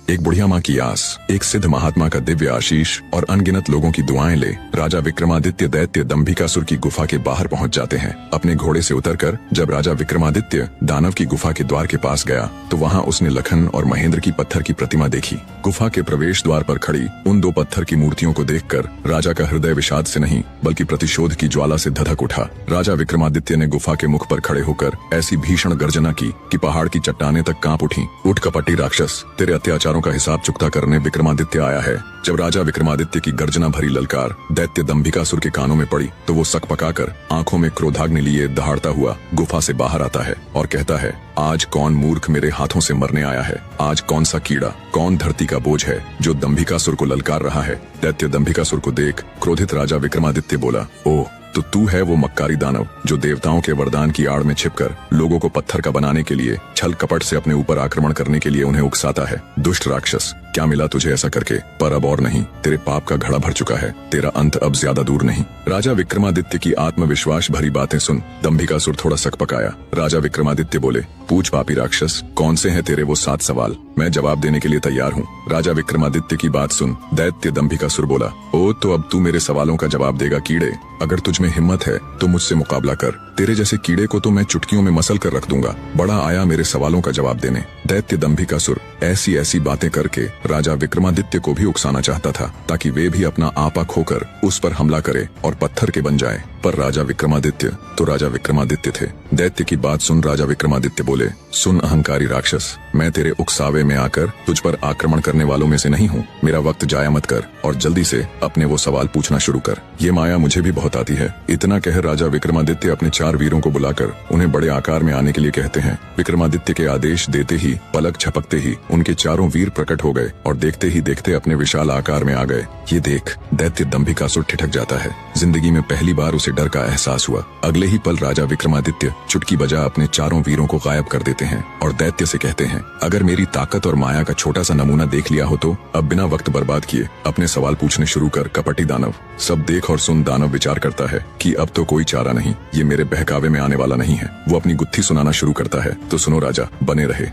एक बुढ़िया माँ की आस, एक सिद्ध महात्मा का दिव्य आशीष और अनगिनत लोगों की दुआएं ले राजा विक्रमादित्य दैत्य दंभिकासुर की गुफा के बाहर पहुंच जाते हैं। अपने घोड़े से उतरकर जब राजा विक्रमादित्य दानव की गुफा के द्वार के पास गया तो वहाँ उसने लखन और महेंद्र की पत्थर की प्रतिमा देखी। गुफा के प्रवेश द्वार पर खड़ी उन दो पत्थर की मूर्तियों को देखकर राजा का हृदय विषाद से नहीं बल्कि प्रतिशोध की ज्वाला से धधक उठा। राजा विक्रमादित्य ने गुफा के मुख पर खड़े होकर ऐसी भीषण गर्जना की कि पहाड़ की चट्टानें तक कांप उठी। उठ कपटी राक्षस, तेरे अत्याचारों का हिसाब चुकता करने विक्रमादित्य आया है। जब राजा विक्रमादित्य की गर्जना भरी ललकार दैत्य दंभिकासुर के कानों में पड़ी तो वो सक पकाकर आंखों में क्रोधाग्नि लिए दहाड़ता हुआ गुफा से बाहर आता है और कहता है, आज कौन मूर्ख मेरे हाथों से मरने आया है? आज कौन सा कीड़ा, कौन धरती का बोझ है जो दंभिकासुर को ललकार रहा है? दैत्य दंभिकासुर को देख क्रोधित राजा विक्रमादित्य बोला, ओह तो तू है वो मक्कारी दानव जो देवताओं के वरदान की आड़ में छिपकर लोगों को पत्थर का बनाने के लिए छल कपट से अपने ऊपर आक्रमण करने के लिए उन्हें उकसाता है। दुष्ट राक्षस, क्या मिला तुझे ऐसा करके? पर अब और नहीं, तेरे पाप का घड़ा भर चुका है, तेरा अंत अब ज्यादा दूर नहीं। राजा विक्रमादित्य की आत्मविश्वास भरी बातें सुन दंभिकासुर थोड़ा सक पकाया। राजा विक्रमादित्य बोले, पूछ पापी राक्षस, कौन से हैं तेरे वो 7 सवाल? मैं जवाब देने के लिए तैयार हूँ। राजा विक्रमादित्य की बात सुन दैत्य दंभिकासुर बोला, ओ तो अब तू मेरे सवालों का जवाब देगा कीड़े? अगर तुझ में हिम्मत है तो मुझसे मुकाबला कर। तेरे जैसे कीड़े को तो मैं चुटकियों में मसल कर रख दूंगा। बड़ा आया मेरे सवालों का जवाब देने। दैत्य दंभिकासुर ऐसी ऐसी बातें करके राजा विक्रमादित्य को भी उकसाना चाहता था ताकि वे भी अपना आपा खोकर उस पर हमला करे और पत्थर के बन जाए। पर राजा विक्रमादित्य तो राजा विक्रमादित्य थे। दैत्य की बात सुन राजा विक्रमादित्य बोले, सुन अहंकारी राक्षस, मैं तेरे उकसावे में आकर तुझ पर आक्रमण करने वालों में से नहीं हूँ। मेरा वक्त जाया मत कर और जल्दी से अपने वो सवाल पूछना शुरू कर। ये माया मुझे भी बहुत आती है। इतना कह राजा विक्रमादित्य अपने 4 वीरों को बुलाकर उन्हें बड़े आकार में आने के लिए कहते हैं। विक्रमादित्य के आदेश देते ही पलक झपकते ही उनके 4 वीर प्रकट हो गए और देखते ही देखते अपने विशाल आकार में आ गए। ये देख दैत्य दंभिकासुर ठिठक जाता है। जिंदगी में पहली बार उसे डर का एहसास हुआ। अगले ही पल राजा विक्रमादित्य चुटकी बजा अपने 4 वीरों को गायब कर देते हैं और दैत्य से कहते हैं, अगर मेरी ताकत और माया का छोटा सा नमूना देख लिया हो तो अब बिना वक्त बर्बाद किए अपने सवाल पूछने शुरू कर कपटी दानव। सब देख और सुन दानव विचार करता है कि अब तो कोई चारा नहीं, ये मेरे बहकावे में आने वाला नहीं है। वो अपनी गुत्थी सुनाना शुरू करता है। तो सुनो राजा, बने रहे।